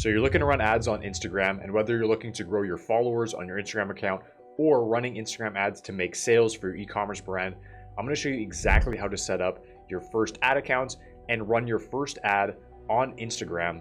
So you're looking to run ads on Instagram, and whether you're looking to grow your followers on your Instagram account or running Instagram ads to make sales for your e-commerce brand, I'm going to show you exactly how to set up your first ad account and run your first ad on Instagram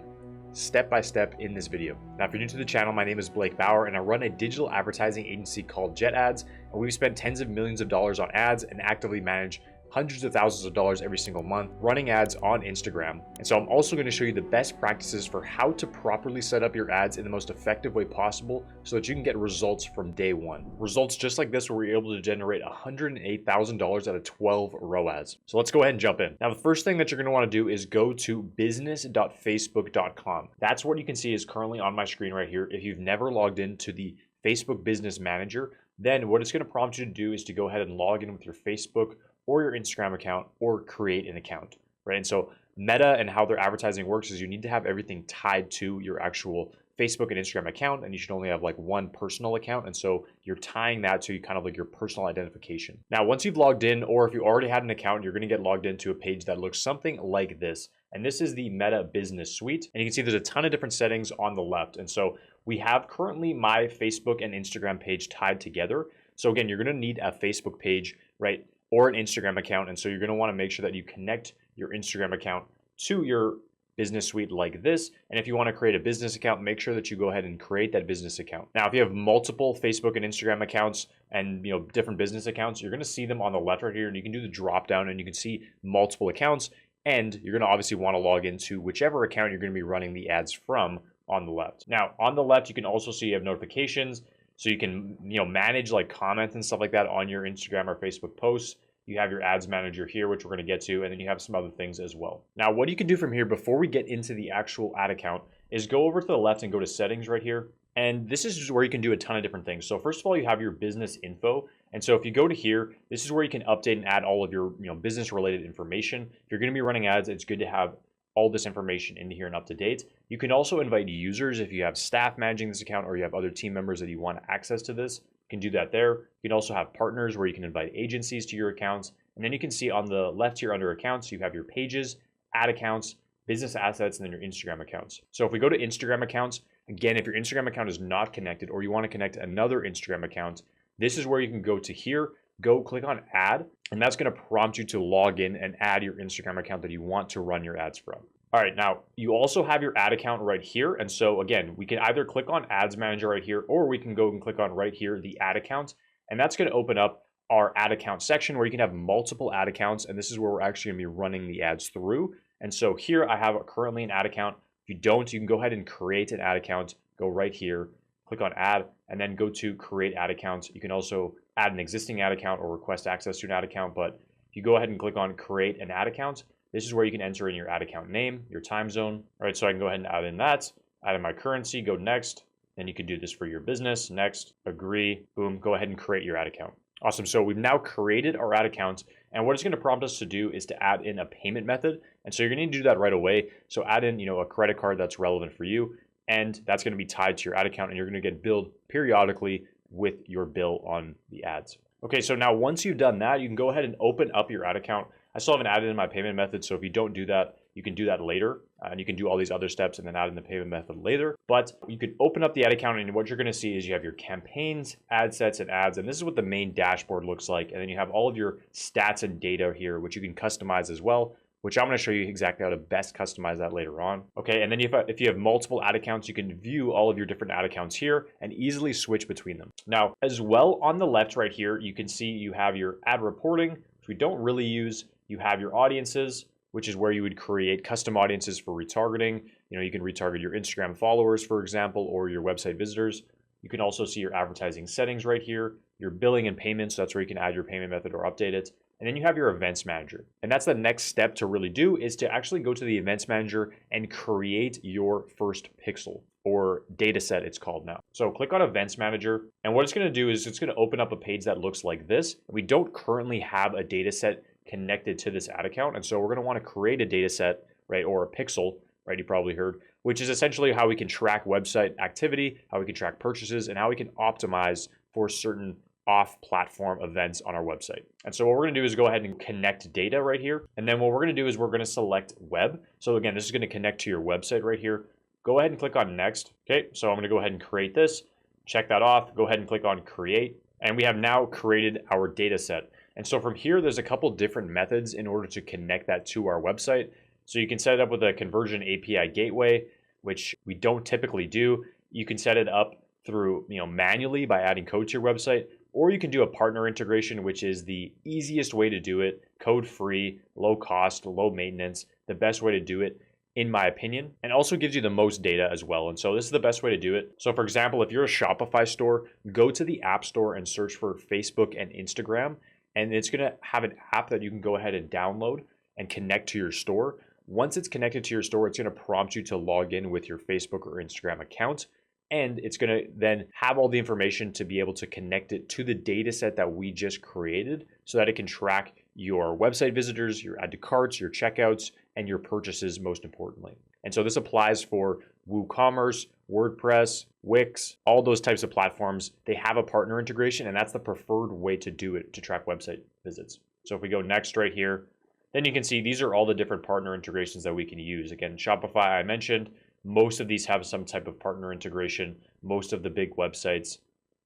step by step in this video. Now, if you're new to the channel, my name is Blake Bauer and I run a digital advertising agency called Jet Ads, and we've spent tens of millions of dollars on ads and actively manage hundreds of thousands of dollars every single month running ads on Instagram. And so I'm also going to show you the best practices for how to properly set up your ads in the most effective way possible so that you can get results from day one. Results just like this where we're able to generate $108,000 out of 12 ROAS. So let's go ahead and jump in. Now, the first thing that you're going to want to do is go to business.facebook.com. That's what you can see is currently on my screen right here. If you've never logged into the Facebook Business Manager, then what it's going to prompt you to do is to go ahead and log in with your Facebook or your Instagram account or create an account, right? And so Meta and how their advertising works is you need to have everything tied to your actual Facebook and Instagram account, and you should only have like one personal account. And so you're tying that to kind of like your personal identification. Now, once you've logged in, or if you already had an account, you're going to get logged into a page that looks something like this. And this is the Meta Business Suite. And you can see there's a ton of different settings on the left. And so we have currently my Facebook and Instagram page tied together. So again, you're going to need a Facebook page, right? Or an Instagram account. And so you're going to want to make sure that you connect your Instagram account to your business suite like this. And if you want to create a business account, make sure that you go ahead and create that business account. Now, if you have multiple Facebook and Instagram accounts and different business accounts, you're going to see them on the left right here, and you can do the drop down and you can see multiple accounts. And you're going to obviously want to log into whichever account you're going to be running the ads from on the left. Now, on the left, you can also see you have notifications. So you can manage like comments and stuff like that on your Instagram or Facebook posts. You have your ads manager here, which we're going to get to, and then you have some other things as well. Now, what you can do from here before we get into the actual ad account is go over to the left and go to settings right here. And this is where you can do a ton of different things. So first of all, you have your business info. And so if you go to here, this is where you can update and add all of your business related information. If you're going to be running ads, it's good to have all this information into here and up to date. You can also invite users if you have staff managing this account or you have other team members that you want access to this. You can do that there. You can also have partners where you can invite agencies to your accounts. And then you can see on the left here under accounts, you have your pages, ad accounts, business assets, and then your Instagram accounts. So if we go to Instagram accounts, again, if your Instagram account is not connected or you want to connect another Instagram account, this is where you can go to here, go click on add, and that's going to prompt you to log in and add your Instagram account that you want to run your ads from. All right, now you also have your ad account right here. And so again, we can either click on ads manager right here, or we can go and click on right here, the ad account. And that's going to open up our ad account section where you can have multiple ad accounts. And this is where we're actually going to be running the ads through. And so here I have currently an ad account. If you don't, you can go ahead and create an ad account, go right here, click on add, and then go to create ad accounts. You can also add an existing ad account or request access to an ad account. But if you go ahead and click on create an ad account, this is where you can enter in your ad account name, your time zone. All right, so I can go ahead and add in that, add in my currency, go next. Then you can do this for your business, next, agree, boom, go ahead and create your ad account. Awesome, so we've now created our ad account, and what it's gonna prompt us to do is to add in a payment method. And so you're gonna need to do that right away. So add in a credit card that's relevant for you, and that's gonna be tied to your ad account, and you're gonna get billed periodically with your bill on the ads. Okay, so now once you've done that, you can go ahead and open up your ad account. I still haven't added in my payment method, so if you don't do that, you can do that later, and you can do all these other steps and then add in the payment method later. But you can open up the ad account, and what you're going to see is you have your campaigns, ad sets, and ads, and this is what the main dashboard looks like. And then you have all of your stats and data here, which you can customize as well, which I'm going to show you exactly how to best customize that later on. Okay, and then if you have multiple ad accounts, you can view all of your different ad accounts here and easily switch between them. Now, as well, on the left right here, you can see you have your ad reporting, which we don't really use. You have your audiences, which is where you would create custom audiences for retargeting. You can retarget your Instagram followers, for example, or your website visitors. You can also see your advertising settings right here, your billing and payments. So that's where you can add your payment method or update it. And then you have your events manager. And that's the next step to really do, is to actually go to the events manager and create your first pixel, or data set it's called now. So click on events manager. And what it's going to do is it's going to open up a page that looks like this. We don't currently have a data set connected to this ad account. And so we're going to want to create a data set, right? Or a pixel, right? You probably heard, which is essentially how we can track website activity, how we can track purchases, and how we can optimize for certain off-platform events on our website. And so what we're going to do is go ahead and connect data right here. And then what we're going to do is we're going to select web. So again, this is going to connect to your website right here. go ahead and click on next. Okay, so I'm gonna go ahead and create this, check that off, go ahead and click on create. And we have now created our data set. And so from here, there's a couple different methods in order to connect that to our website. So you can set it up with a conversion API gateway, which we don't typically do. You can set it up through manually by adding code to your website, or you can do a partner integration, which is the easiest way to do it, code free, low cost, low maintenance, the best way to do it in my opinion, and also gives you the most data as well. And so this is the best way to do it. So for example, if you're a Shopify store, go to the App Store and search for Facebook and Instagram, and it's gonna have an app that you can go ahead and download and connect to your store. Once it's connected to your store, it's gonna prompt you to log in with your Facebook or Instagram account. And it's gonna then have all the information to be able to connect it to the data set that we just created so that it can track your website visitors, your add to carts, your checkouts, and your purchases most importantly. And so this applies for WooCommerce, WordPress, Wix, all those types of platforms. They have a partner integration, and that's the preferred way to do it to track website visits. So if we go next right here, then you can see these are all the different partner integrations that we can use. Again, Shopify, I mentioned, most of these have some type of partner integration. Most of the big websites,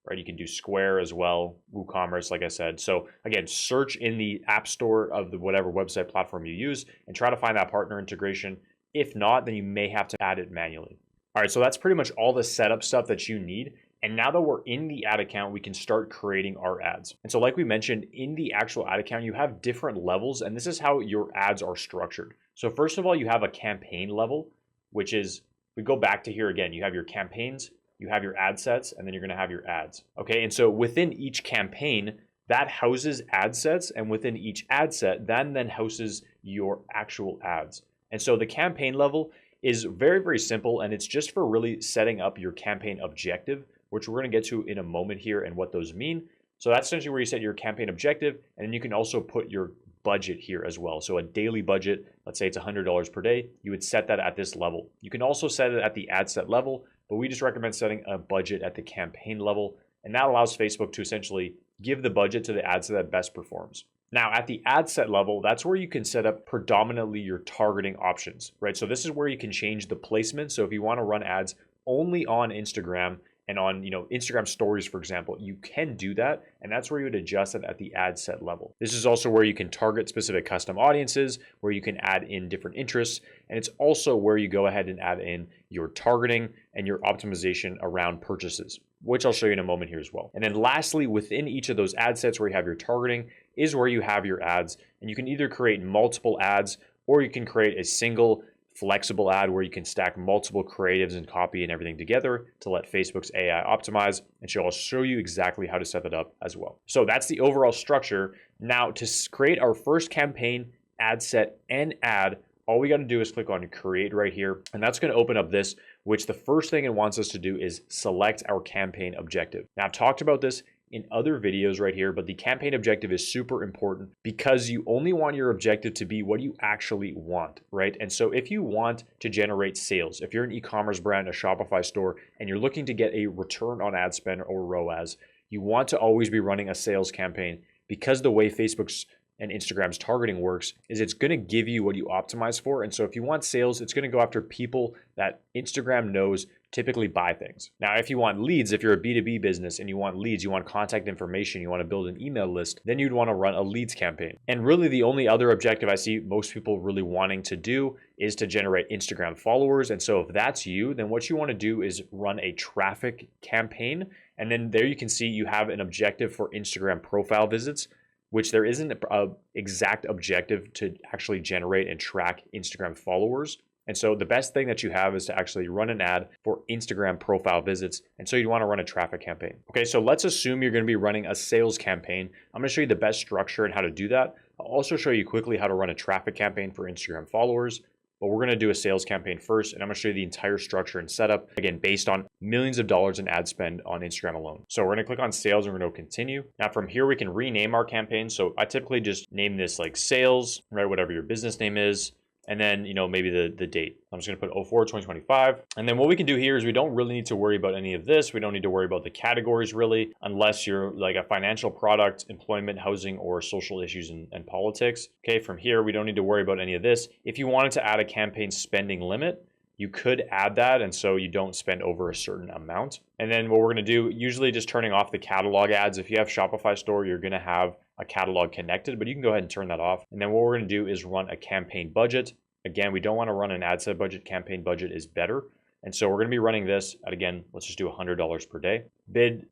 right? You can do Square as well, WooCommerce, like I said. So again, search in the App Store of the whatever website platform you use and try to find that partner integration. If not, then you may have to add it manually. All right, so that's pretty much all the setup stuff that you need. And now that we're in the ad account, we can start creating our ads. And so like we mentioned, in the actual ad account, you have different levels, and this is how your ads are structured. So first of all, you have a campaign level, which is, we go back to here again, you have your campaigns, you have your ad sets, and then you're gonna have your ads. Okay, and so within each campaign, that houses ad sets, and within each ad set, that then houses your actual ads. And so the campaign level is very, very simple, and it's just for really setting up your campaign objective, which we're gonna get to in a moment here and what those mean. So that's essentially where you set your campaign objective, and then you can also put your budget here as well. So a daily budget, let's say it's $100 per day, you would set that at this level. You can also set it at the ad set level, but we just recommend setting a budget at the campaign level, and that allows Facebook to essentially give the budget to the ad set that best performs. Now at the ad set level, that's where you can set up predominantly your targeting options, right? So this is where you can change the placement. So if you want to run ads only on Instagram and on Instagram stories, for example, you can do that, and that's where you would adjust it at the ad set level. This is also where you can target specific custom audiences, where you can add in different interests, and it's also where you go ahead and add in your targeting and your optimization around purchases, which I'll show you in a moment here as well. And then lastly, within each of those ad sets where you have your targeting is where you have your ads, and you can either create multiple ads or you can create a single flexible ad where you can stack multiple creatives and copy and everything together to let Facebook's AI optimize, and I'll show you exactly how to set that up as well. So that's the overall structure. Now to create our first campaign, ad set, and ad, all we got to do is click on create right here, and that's going to open up this, which the first thing it wants us to do is select our campaign objective. Now I've talked about this in other videos right here, but the campaign objective is super important because you only want your objective to be what you actually want, right? And so if you want to generate sales, if you're an e-commerce brand, a Shopify store, and you're looking to get a return on ad spend or ROAS, you want to always be running a sales campaign, because the way Facebook's and Instagram's targeting works is it's going to give you what you optimize for. And so if you want sales, it's going to go after people that Instagram knows typically buy things. Now, if you want leads, if you're a B2B business and you want leads, you want contact information, you want to build an email list, then you'd want to run a leads campaign. And really the only other objective I see most people really wanting to do is to generate Instagram followers. And so if that's you, then what you want to do is run a traffic campaign. And then there you can see you have an objective for Instagram profile visits, which there isn't an exact objective to actually generate and track Instagram followers. And so the best thing that you have is to actually run an ad for Instagram profile visits. And so you want to run a traffic campaign. Okay, so let's assume you're going to be running a sales campaign. I'm going to show you the best structure and how to do that. I'll also show you quickly how to run a traffic campaign for Instagram followers. But we're going to do a sales campaign first, and I'm going to show you the entire structure and setup, again, based on millions of dollars in ad spend on Instagram alone. So we're going to click on sales and we're going to continue. Now from here, we can rename our campaign. So I typically just name this like sales, right? Whatever your business name is. And then, maybe the date. I'm just going to put 04/2025. And then what we can do here is we don't really need to worry about any of this. We don't need to worry about the categories really, unless you're like a financial product, employment, housing, or social issues and politics. Okay, from here, we don't need to worry about any of this. If you wanted to add a campaign spending limit, you could add that, and so you don't spend over a certain amount. And then what we're going to do, usually just turning off the catalog ads. If you have Shopify store, you're going to have a catalog connected, but you can go ahead and turn that off. And then what we're going to do is run a campaign budget. Again, we don't want to run an ad set budget. Campaign budget is better. And so we're going to be running this at, again, let's just do $100 per day.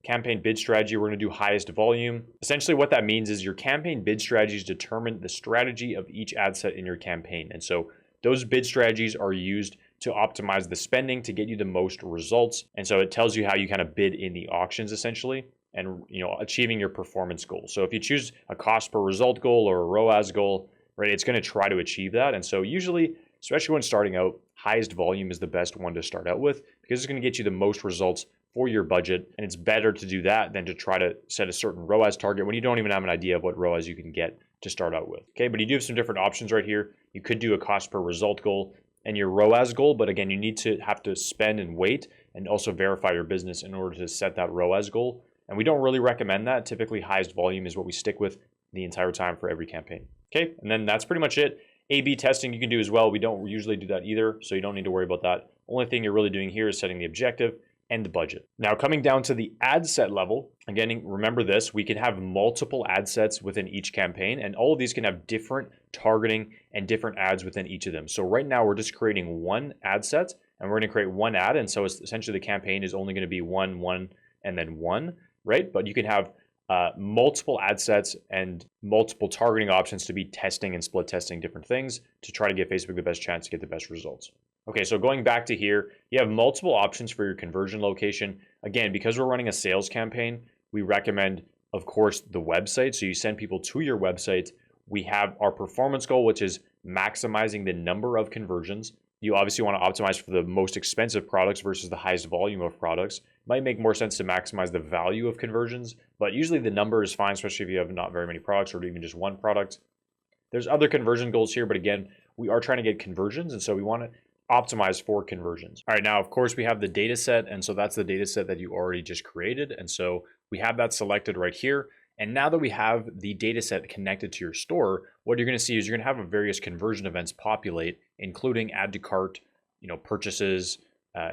Campaign bid strategy, we're going to do highest volume. Essentially what that means is your campaign bid strategies determine the strategy of each ad set in your campaign. And so those bid strategies are used to optimize the spending to get you the most results. And so it tells you how you kind of bid in the auctions essentially, and achieving your performance goal. So if you choose a cost per result goal or a ROAS goal, right, it's going to try to achieve that. And so usually, especially when starting out, highest volume is the best one to start out with because it's going to get you the most results for your budget. And it's better to do that than to try to set a certain ROAS target when you don't even have an idea of what ROAS you can get to start out with. Okay, but you do have some different options right here. You could do a cost per result goal and your ROAS goal, but again, you need to have to spend and wait and also verify your business in order to set that ROAS goal. And we don't really recommend that. Typically, highest volume is what we stick with the entire time for every campaign. Okay, and then that's pretty much it. A/B testing you can do as well. We don't usually do that either, so you don't need to worry about that. Only thing you're really doing here is setting the objective and the budget. Now, coming down to the ad set level, again, remember this, we can have multiple ad sets within each campaign, and all of these can have different targeting and different ads within each of them. So right now, we're just creating one ad set, and we're going to create one ad, and so it's essentially the campaign is only going to be one, and then one, right? But you can have multiple ad sets and multiple targeting options to be testing and split testing different things to try to give Facebook the best chance to get the best results. Okay, so going back to here, you have multiple options for your conversion location. Again, because we're running a sales campaign, we recommend, of course, the website. So you send people to your website. We have our performance goal, which is maximizing the number of conversions. You obviously want to optimize for the most expensive products versus the highest volume of products. Might make more sense to maximize the value of conversions, but usually the number is fine, especially if you have not very many products or even just one product. There's other conversion goals here, but again, we are trying to get conversions, and so we want to optimize for conversions. All right, now, of course, we have the data set, and so that's the data set that you already just created, and so we have that selected right here. And now that we have the data set connected to your store, what you're going to see is you're going to have various conversion events populate, including add to cart, purchases,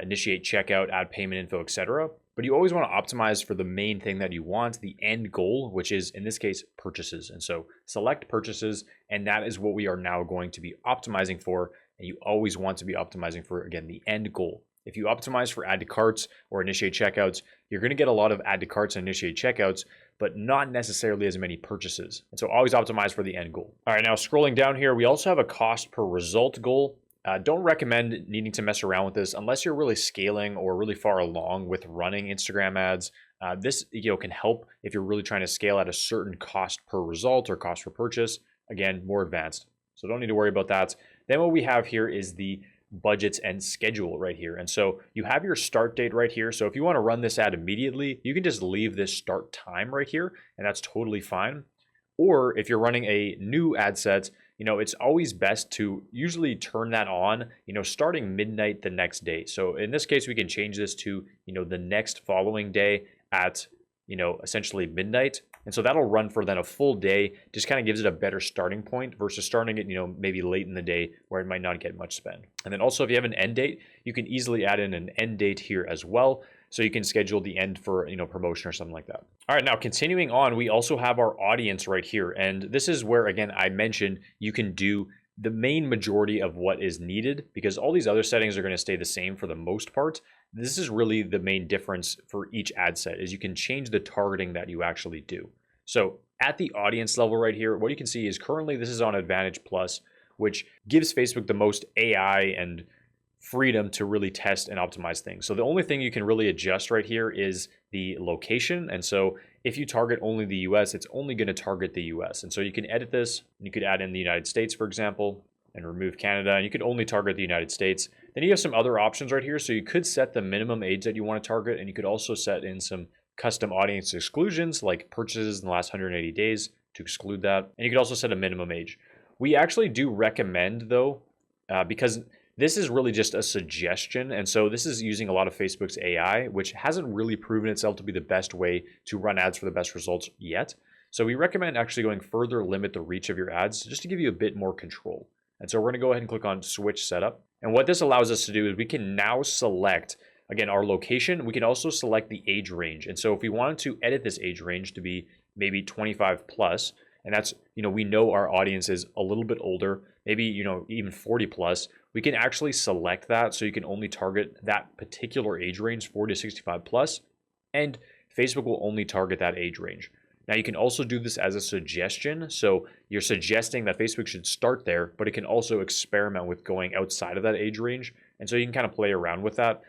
initiate checkout, add payment info, etc. But you always want to optimize for the main thing that you want, the end goal, which is in this case purchases. And so select purchases, and that is what we are now going to be optimizing for. And you always want to be optimizing for, again, the end goal. If you optimize for add to carts or initiate checkouts, you're going to get a lot of add to carts and initiate checkouts, but not necessarily as many purchases. And so always optimize for the end goal. All right, now scrolling down here, we also have a cost per result goal. Don't recommend needing to mess around with this unless you're really scaling or really far along with running Instagram ads. This can help if you're really trying to scale at a certain cost per result or cost per purchase. Again, more advanced. So don't need to worry about that. Then what we have here is the budgets and schedule right here. And so you have your start date right here. So if you want to run this ad immediately, you can just leave this start time right here, and that's totally fine. Or if you're running a new ad set, it's always best to usually turn that on, starting midnight the next day. So in this case, we can change this to, the next following day at, essentially midnight. And so that'll run for then a full day, just kind of gives it a better starting point versus starting it, maybe late in the day where it might not get much spend. And then also if you have an end date, you can easily add in an end date here as well. So you can schedule the end for, promotion or something like that. All right, now continuing on, we also have our audience right here. And this is where, again, I mentioned you can do the main majority of what is needed because all these other settings are going to stay the same for the most part. This is really the main difference for each ad set is you can change the targeting that you actually do. So at the audience level right here, what you can see is currently this is on Advantage Plus, which gives Facebook the most AI and freedom to really test and optimize things. So the only thing you can really adjust right here is the location. And so if you target only the US, it's only going to target the US. And so you can edit this. You could add in the United States, for example, and remove Canada. And you could only target the United States. Then you have some other options right here. So you could set the minimum age that you want to target, and you could also set in some custom audience exclusions like purchases in the last 180 days to exclude that. And you could also set a minimum age. We actually do recommend though, because this is really just a suggestion. And so this is using a lot of Facebook's AI, which hasn't really proven itself to be the best way to run ads for the best results yet. So we recommend actually going further, limit the reach of your ads just to give you a bit more control. And so we're going to go ahead and click on switch setup. And what this allows us to do is we can now select, again, our location. We can also select the age range. And so if we wanted to edit this age range to be maybe 25 plus, and that's, we know our audience is a little bit older, maybe, even 40 plus, we can actually select that. So you can only target that particular age range, 40 to 65 plus, and Facebook will only target that age range. Now you can also do this as a suggestion. So you're suggesting that Facebook should start there, but it can also experiment with going outside of that age range. And so you can kind of play around with that.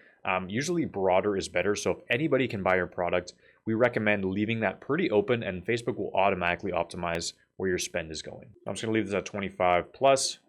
Usually broader is better. So if anybody can buy your product, we recommend leaving that pretty open, and Facebook will automatically optimize where your spend is going. I'm just gonna leave this at 25 plus.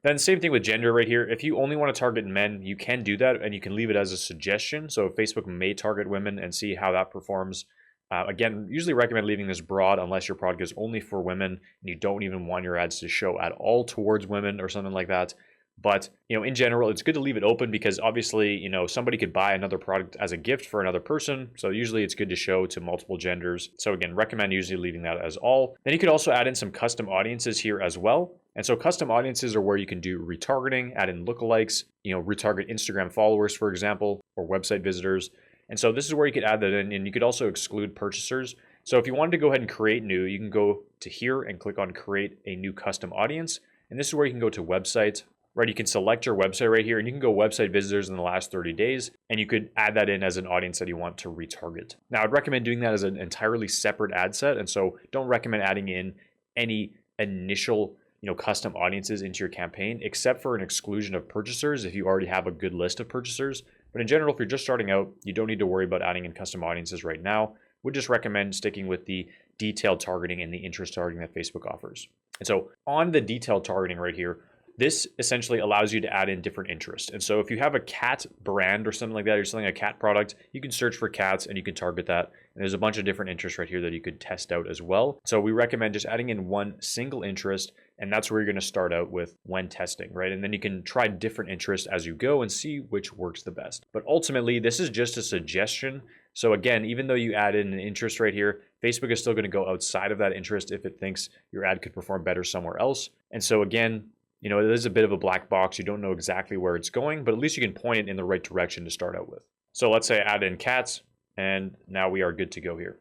Then same thing with gender right here. If you only want to target men, you can do that, and you can leave it as a suggestion. So Facebook may target women and see how that performs. Again, usually recommend leaving this broad unless your product is only for women and you don't even want your ads to show at all towards women or something like that. But, in general, it's good to leave it open because obviously, somebody could buy another product as a gift for another person. So usually it's good to show to multiple genders. So again, recommend usually leaving that as all. Then you could also add in some custom audiences here as well. And so custom audiences are where you can do retargeting, add in lookalikes, retarget Instagram followers, for example, or website visitors. And so this is where you could add that in, and you could also exclude purchasers. So if you wanted to go ahead and create new, you can go to here and click on create a new custom audience. And this is where you can go to website, right? You can select your website right here, and you can go website visitors in the last 30 days, and you could add that in as an audience that you want to retarget. Now, I'd recommend doing that as an entirely separate ad set. And so don't recommend adding in any initial custom audiences into your campaign, except for an exclusion of purchasers if you already have a good list of purchasers. But in general, if you're just starting out, you don't need to worry about adding in custom audiences right now. We'd just recommend sticking with the detailed targeting and the interest targeting that Facebook offers. And so on the detailed targeting right here, this essentially allows you to add in different interests. And so if you have a cat brand or something like that, you're selling a cat product, you can search for cats and you can target that. And there's a bunch of different interests right here that you could test out as well. So we recommend just adding in one single interest, and that's where you're going to start out with when testing, right? And then you can try different interests as you go and see which works the best. But ultimately, this is just a suggestion. So again, even though you add in an interest right here, Facebook is still going to go outside of that interest if it thinks your ad could perform better somewhere else. And so again, it is a bit of a black box. You don't know exactly where it's going, but at least you can point it in the right direction to start out with. So let's say I add in cats, and now we are good to go here.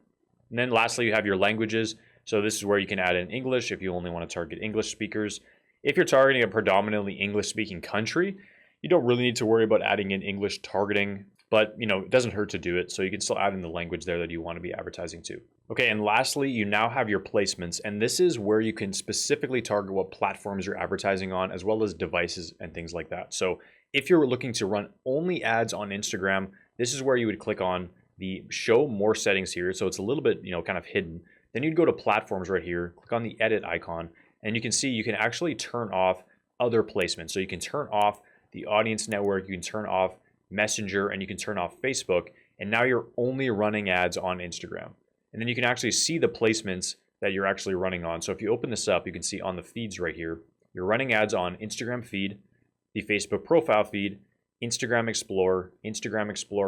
And then lastly, you have your languages. So this is where you can add in English if you only want to target English speakers. If you're targeting a predominantly English-speaking country, you don't really need to worry about adding in English targeting, but it doesn't hurt to do it. So you can still add in the language there that you want to be advertising to. Okay, and lastly, you now have your placements, and this is where you can specifically target what platforms you're advertising on, as well as devices and things like that. So if you're looking to run only ads on Instagram, this is where you would click on the show more settings here. So it's a little bit, kind of hidden. Then you'd go to platforms right here, click on the edit icon, and you can see you can actually turn off other placements. So you can turn off the audience network, you can turn off Messenger, and you can turn off Facebook. And now you're only running ads on Instagram. And then you can actually see the placements that you're actually running on. So if you open this up, you can see on the feeds right here, you're running ads on Instagram feed, the Facebook profile feed, Instagram Explore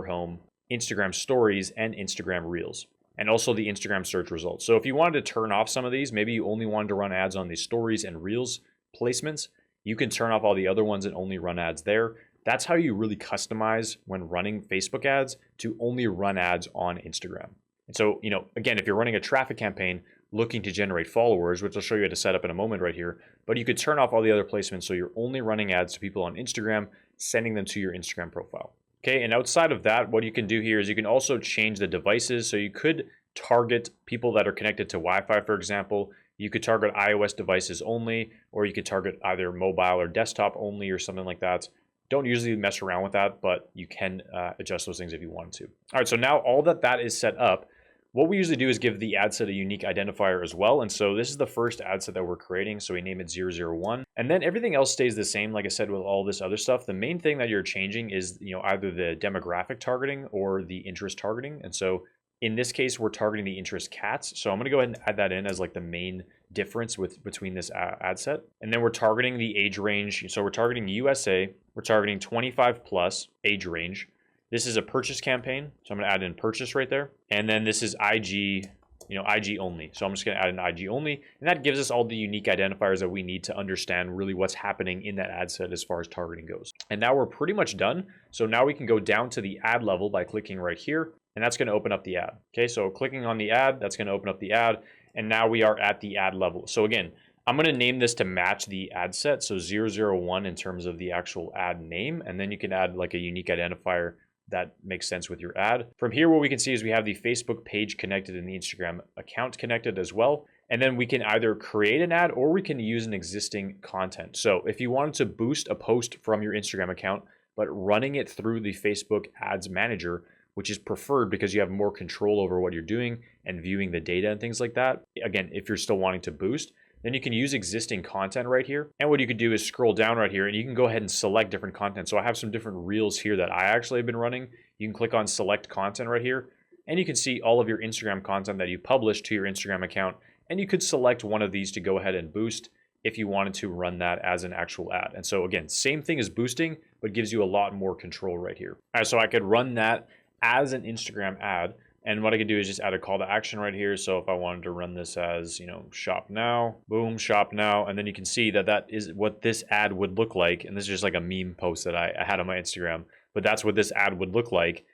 Home, Instagram Stories, and Instagram Reels, and also the Instagram search results. So if you wanted to turn off some of these, maybe you only wanted to run ads on the Stories and Reels placements, you can turn off all the other ones and only run ads there. That's how you really customize when running Facebook ads to only run ads on Instagram. And so, again, if you're running a traffic campaign looking to generate followers, which I'll show you how to set up in a moment right here, but you could turn off all the other placements so you're only running ads to people on Instagram, sending them to your Instagram profile. Okay, and outside of that, what you can do here is you can also change the devices. So you could target people that are connected to Wi-Fi, for example. You could target iOS devices only, or you could target either mobile or desktop only or something like that. Don't usually mess around with that, but you can adjust those things if you wanted to. All right, so now all that is set up, what we usually do is give the ad set a unique identifier as well. And so this is the first ad set that we're creating. So we name it 001. And then everything else stays the same. Like I said, with all this other stuff, the main thing that you're changing is either the demographic targeting or the interest targeting. And so in this case, we're targeting the interest cats. So I'm going to go ahead and add that in as like the main difference between this ad set. And then we're targeting the age range. So we're targeting USA. We're targeting 25 plus age range. This is a purchase campaign. So I'm going to add in purchase right there. And then this is IG, IG only. So I'm just going to add an IG only. And that gives us all the unique identifiers that we need to understand really what's happening in that ad set as far as targeting goes. And now we're pretty much done. So now we can go down to the ad level by clicking right here, and that's going to open up the ad. Okay, so clicking on the ad, that's going to open up the ad, and now we are at the ad level. So again, I'm going to name this to match the ad set, so 001 in terms of the actual ad name, and then you can add like a unique identifier that makes sense with your ad. From here, what we can see is we have the Facebook page connected and the Instagram account connected as well. And then we can either create an ad or we can use an existing content. So if you wanted to boost a post from your Instagram account, but running it through the Facebook Ads Manager, which is preferred because you have more control over what you're doing and viewing the data and things like that. Again, if you're still wanting to boost, then you can use existing content right here. And what you could do is scroll down right here and you can go ahead and select different content. So I have some different reels here that I actually have been running. You can click on select content right here and you can see all of your Instagram content that you published to your Instagram account. And you could select one of these to go ahead and boost if you wanted to run that as an actual ad. And so again, same thing as boosting, but gives you a lot more control right here. All right, so I could run that as an Instagram ad. And what I can do is just add a call to action right here. So if I wanted to run this as, shop now, boom, shop now. And then you can see that that is what this ad would look like. And this is just like a meme post that I had on my Instagram, but that's what this ad would look like,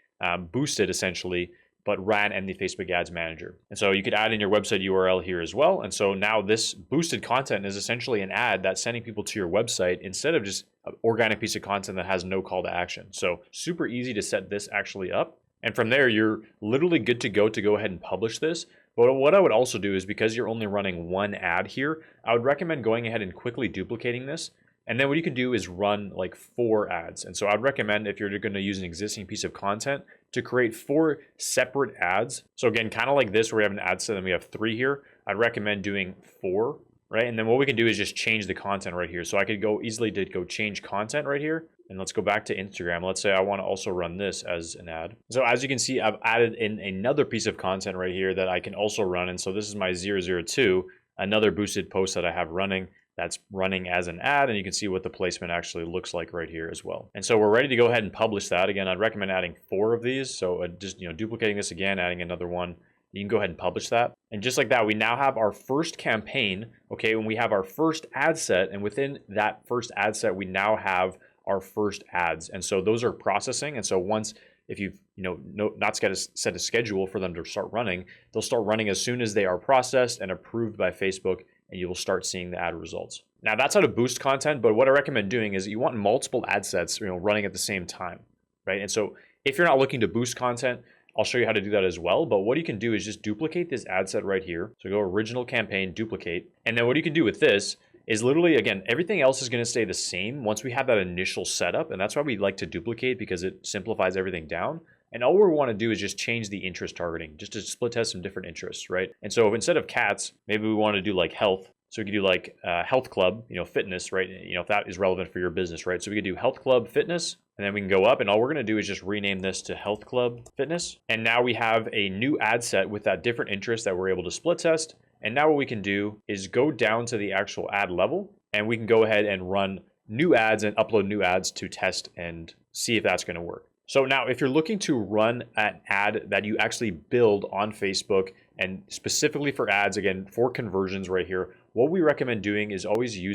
boosted essentially, but ran in the Facebook Ads Manager. And so you could add in your website URL here as well. And so now this boosted content is essentially an ad that's sending people to your website instead of just an organic piece of content that has no call to action. So super easy to set this actually up. And from there, you're literally good to go ahead and publish this. But what I would also do is, because you're only running one ad here, I would recommend going ahead and quickly duplicating this. And then what you can do is run like 4 ads. And so I'd recommend, if you're going to use an existing piece of content, to create 4 separate ads. So again, kind of like this, where we have an ad set and we have 3 here, I'd recommend doing 4, right? And then what we can do is just change the content right here. So I could go easily to go change content right here. And let's go back to Instagram. Let's say I want to also run this as an ad. So as you can see, I've added in another piece of content right here that I can also run. And so this is my 002, another boosted post that I have running that's running as an ad. And you can see what the placement actually looks like right here as well. And so we're ready to go ahead and publish that. Again, I'd recommend adding 4 of these. So just duplicating this again, adding another one. You can go ahead and publish that. And just like that, we now have our first campaign, okay, when we have our first ad set, and within that first ad set, we now have our first ads. And so those are processing. And so once, if you've not set a schedule for them to start running, they'll start running as soon as they are processed and approved by Facebook, and you will start seeing the ad results. Now that's how to boost content, but what I recommend doing is you want multiple ad sets running at the same time, right? And so if you're not looking to boost content, I'll show you how to do that as well. But what you can do is just duplicate this ad set right here. So go original campaign, duplicate. And then what you can do with this is literally, again, everything else is going to stay the same once we have that initial setup. And that's why we like to duplicate, because it simplifies everything down. And all we want to do is just change the interest targeting, just to split test some different interests, right? And so instead of cats, maybe we want to do like health. So we could do like health club, fitness, right? If that is relevant for your business, right? So we could do health club fitness, and then we can go up, and all we're going to do is just rename this to health club fitness. And now we have a new ad set with that different interest that we're able to split test. And now what we can do is go down to the actual ad level, and we can go ahead and run new ads and upload new ads to test and see if that's going to work. So now if you're looking to run an ad that you actually build on Facebook, and specifically for ads, again, for conversions right here, what we recommend doing is always you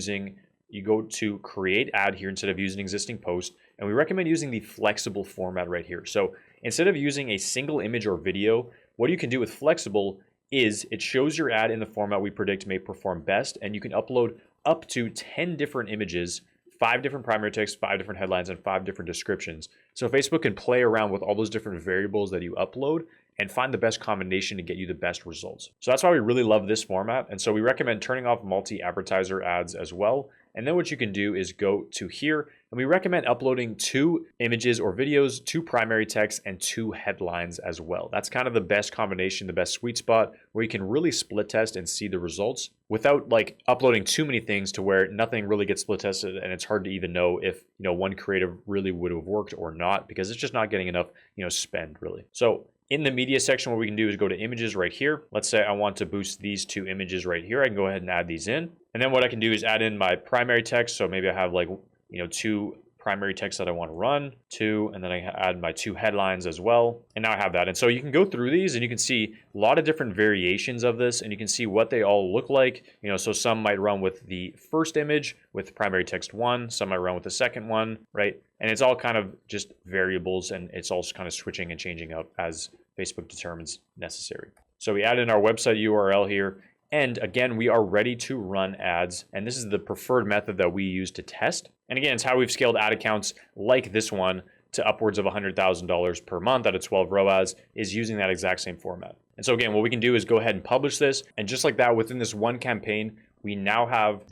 go to create ad here instead of using existing post. And we recommend using the flexible format right here. So instead of using a single image or video, what you can do with flexible is it shows your ad in the format we predict may perform best. And you can upload up to 10 different images, 5 different primary text, 5 different headlines, and 5 different descriptions. So Facebook can play around with all those different variables that you upload and find the best combination to get you the best results. So that's why we really love this format. And so we recommend turning off multi-advertiser ads as well. And then what you can do is go to here, and we recommend uploading 2 images or videos, 2 primary text, and 2 headlines as well. That's kind of the best combination, the best sweet spot, where you can really split test and see the results without like uploading too many things to where nothing really gets split tested, and it's hard to even know if one creative really would have worked or not, because it's just not getting enough spend really. So in the media section, what we can do is go to images right here. Let's say I want to boost these 2 images right here. I can go ahead and add these in. And then what I can do is add in my primary text. So maybe I have like 2 primary text that I want to run, 2, and then I add my 2 headlines as well. And now I have that. And so you can go through these and you can see a lot of different variations of this, and you can see what they all look like. So some might run with the first image with primary text 1, some might run with the second one, right? And it's all kind of just variables, and it's also kind of switching and changing out as Facebook determines necessary. So we add in our website URL here. And again, we are ready to run ads. And this is the preferred method that we use to test. And again, it's how we've scaled ad accounts like this one to upwards of $100,000 per month at a 12 ROAS, is using that exact same format. And so again, what we can do is go ahead and publish this. And just like that, within this one campaign, we now have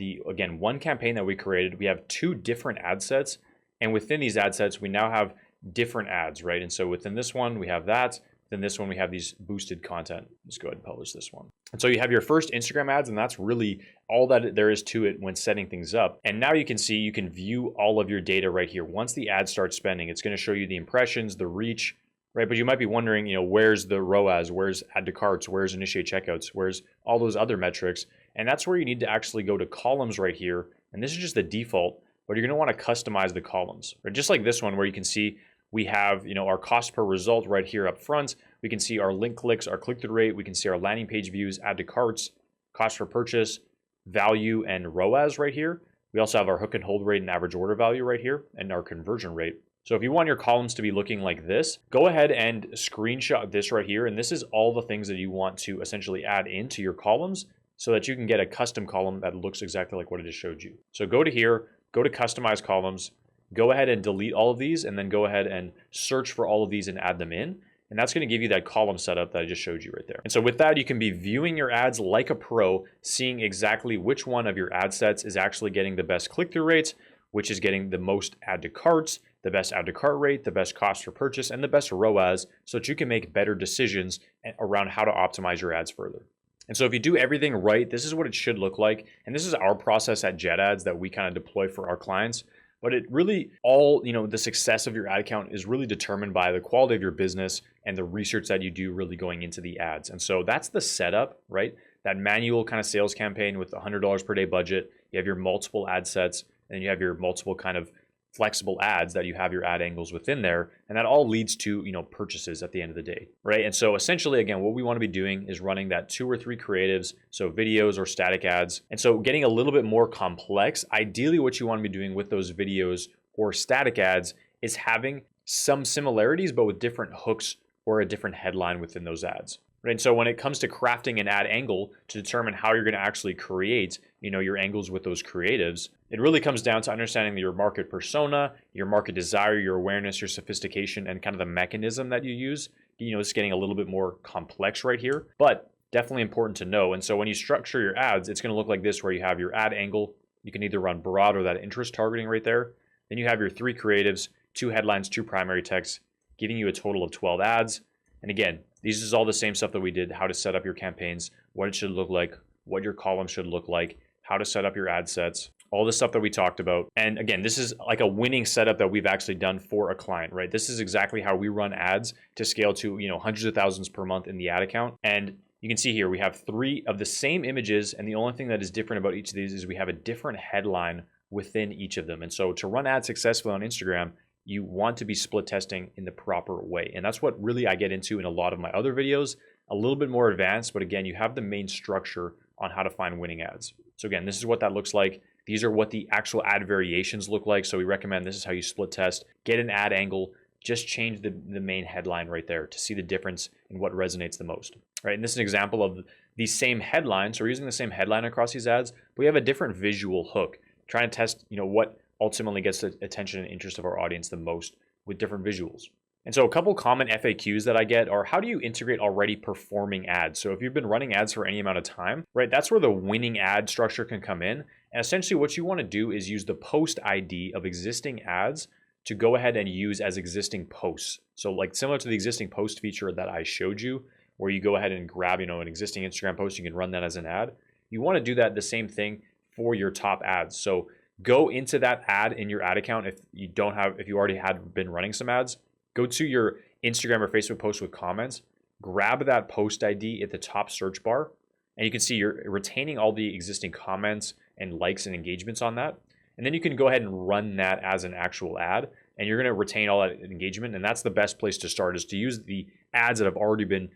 one campaign that we created. We have 2 different ad sets. And within these ad sets, we now have different ads, right? And so within this one, we have that. Then this one, we have these boosted content. Let's go ahead and publish this one. And so you have your first Instagram ads, and that's really all that there is to it when setting things up. And now you can see, you can view all of your data right here. Once the ad starts spending, it's going to show you the impressions, the reach, right? But you might be wondering, where's the ROAS, where's add to carts, where's initiate checkouts, where's all those other metrics? And that's where you need to actually go to columns right here. And this is just the default, but you're going to want to customize the columns, right? Just like this one, where you can see we have, our cost per result right here up front. We can see our link clicks, our click-through rate. We can see our landing page views, add to carts, cost per purchase, value, and ROAS right here. We also have our hook and hold rate and average order value right here, and our conversion rate. So if you want your columns to be looking like this, go ahead and screenshot this right here. And this is all the things that you want to essentially add into your columns so that you can get a custom column that looks exactly like what I just showed you. So go to here, go to customize columns, go ahead and delete all of these, and then go ahead and search for all of these and add them in. And that's going to give you that column setup that I just showed you right there. And so with that, you can be viewing your ads like a pro, seeing exactly which one of your ad sets is actually getting the best click-through rates, which is getting the most add to carts, the best add to cart rate, the best cost per purchase, and the best ROAS, so that you can make better decisions around how to optimize your ads further. And so if you do everything right, this is what it should look like. And this is our process at Jet Ads that we kind of deploy for our clients. But it really the success of your ad account is really determined by the quality of your business and the research that you do really going into the ads. And so that's the setup, right? That manual kind of sales campaign with $100 per day budget. You have your multiple ad sets, and then you have your multiple kind of flexible ads that you have your ad angles within there. And that all leads to, purchases at the end of the day, right? And so essentially, again, what we want to be doing is running that 2 or 3 creatives, so videos or static ads. And so getting a little bit more complex, ideally what you want to be doing with those videos or static ads is having some similarities, but with different hooks or a different headline within those ads. Right? And so when it comes to crafting an ad angle to determine how you're going to actually create, your angles with those creatives, it really comes down to understanding your market persona, your market desire, your awareness, your sophistication, and kind of the mechanism that you use. It's getting a little bit more complex right here, but definitely important to know. And so when you structure your ads, it's going to look like this, where you have your ad angle. You can either run broad or that interest targeting right there. Then you have your 3 creatives, 2 headlines, 2 primary texts, giving you a total of 12 ads. And again, these is all the same stuff that we did, how to set up your campaigns, what it should look like, what your columns should look like, how to set up your ad sets, all the stuff that we talked about. And again, this is like a winning setup that we've actually done for a client, right? This is exactly how we run ads to scale to, hundreds of thousands per month in the ad account. And you can see here, we have 3 of the same images. And the only thing that is different about each of these is we have a different headline within each of them. And so to run ads successfully on Instagram, you want to be split testing in the proper way. And that's what really I get into in a lot of my other videos, a little bit more advanced, but again, you have the main structure on how to find winning ads. So again, this is what that looks like. These are what the actual ad variations look like. So we recommend this is how you split test, get an ad angle, just change the main headline right there to see the difference in what resonates the most, right? And this is an example of the same headline. So we're using the same headline across these ads, but we have a different visual hook, trying to test, what ultimately gets the attention and interest of our audience the most with different visuals. And so a couple common FAQs that I get are, how do you integrate already performing ads? So if you've been running ads for any amount of time, right, that's where the winning ad structure can come in. And essentially what you want to do is use the post ID of existing ads to go ahead and use as existing posts. So like similar to the existing post feature that I showed you, where you go ahead and grab, an existing Instagram post, you can run that as an ad. You want to do that the same thing for your top ads. So go into that ad in your ad account. If you already had been running some ads, go to your Instagram or Facebook post with comments, grab that post ID at the top search bar, and you can see you're retaining all the existing comments and likes and engagements on that. And then you can go ahead and run that as an actual ad, and you're going to retain all that engagement. And that's the best place to start, is to use the ads that have already been,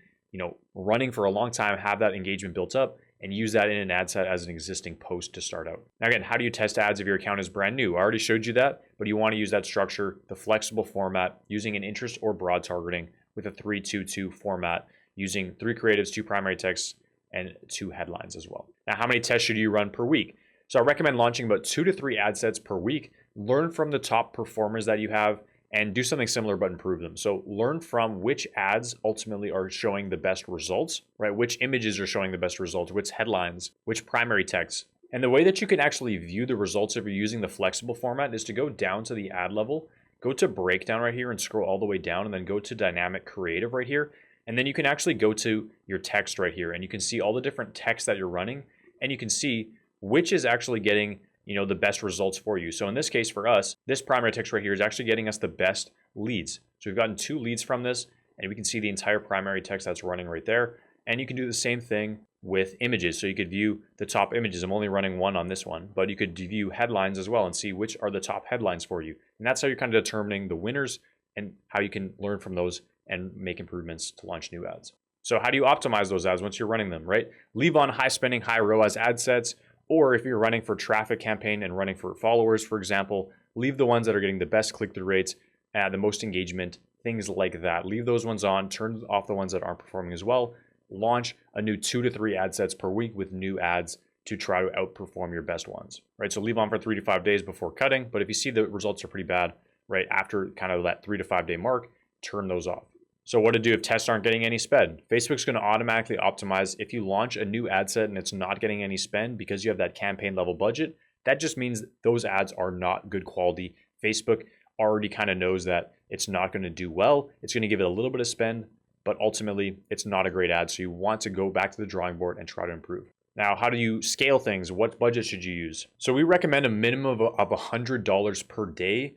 running for a long time, have that engagement built up, and use that in an ad set as an existing post to start out. Now again, how do you test ads if your account is brand new? I already showed you that, but you want to use that structure, the flexible format, using an interest or broad targeting with a 3-2-2 format, using 3 creatives, 2 primary texts, and 2 headlines as well. Now, how many tests should you run per week? So I recommend launching about 2 to 3 ad sets per week. Learn from the top performers that you have and do something similar but improve them. So learn from which ads ultimately are showing the best results, right? Which images are showing the best results, which headlines, which primary text. And the way that you can actually view the results if you're using the flexible format is to go down to the ad level, go to breakdown right here and scroll all the way down, and then go to dynamic creative right here. And then you can actually go to your text right here, and you can see all the different text that you're running, and you can see which is actually getting the best results for you. So in this case for us, this primary text right here is actually getting us the best leads. So we've gotten 2 leads from this, and we can see the entire primary text that's running right there. And you can do the same thing with images. So you could view the top images. I'm only running 1 on this one, but you could view headlines as well and see which are the top headlines for you. And that's how you're kind of determining the winners and how you can learn from those and make improvements to launch new ads. So how do you optimize those ads once you're running them, right? Leave on high spending, high ROAS ad sets, or if you're running for traffic campaign and running for followers, for example, leave the ones that are getting the best click-through rates, the most engagement, things like that. Leave those ones on, turn off the ones that aren't performing as well. Launch a new 2 to 3 ad sets per week with new ads to try to outperform your best ones, right? So leave on for 3 to 5 days before cutting, but if you see the results are pretty bad, right, after kind of that 3 to 5 day mark, turn those off. So what to do if tests aren't getting any spend? Facebook's going to automatically optimize if you launch a new ad set and it's not getting any spend because you have that campaign level budget. That just means those ads are not good quality. Facebook already kind of knows that it's not going to do well. It's going to give it a little bit of spend, but ultimately it's not a great ad. So you want to go back to the drawing board and try to improve. Now, how do you scale things? What budget should you use? So we recommend a minimum of $100 per day,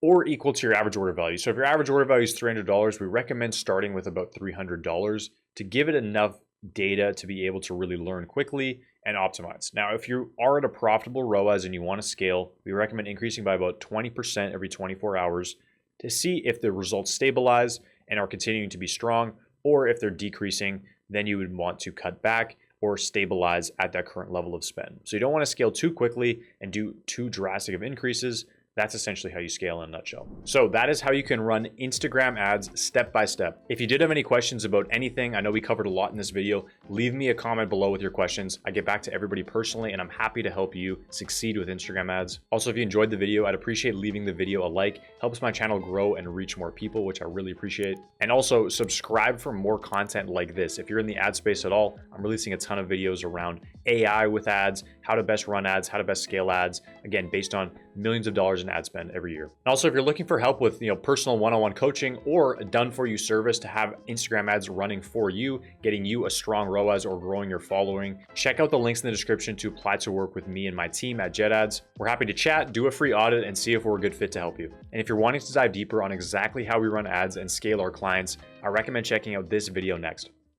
or equal to your average order value. So if your average order value is $300, we recommend starting with about $300 to give it enough data to be able to really learn quickly and optimize. Now, if you are at a profitable ROAS and you want to scale, we recommend increasing by about 20% every 24 hours to see if the results stabilize and are continuing to be strong, or if they're decreasing, then you would want to cut back or stabilize at that current level of spend. So you don't want to scale too quickly and do too drastic of increases. That's essentially how you scale in a nutshell. So that is how you can run Instagram ads step by step. If you did have any questions about anything, I know we covered a lot in this video, leave me a comment below with your questions. I get back to everybody personally, and I'm happy to help you succeed with Instagram ads. Also, if you enjoyed the video, I'd appreciate leaving the video a like. Helps my channel grow and reach more people, which I really appreciate. And also subscribe for more content like this. If you're in the ad space at all, I'm releasing a ton of videos around AI with ads, how to best run ads, how to best scale ads, again, based on millions of dollars in ad spend every year. And also, if you're looking for help with personal one-on-one coaching or a done-for-you service to have Instagram ads running for you, getting you a strong ROAS or growing your following, check out the links in the description to apply to work with me and my team at Jet Ads. We're happy to chat, do a free audit, and see if we're a good fit to help you. And if you're wanting to dive deeper on exactly how we run ads and scale our clients, I recommend checking out this video next.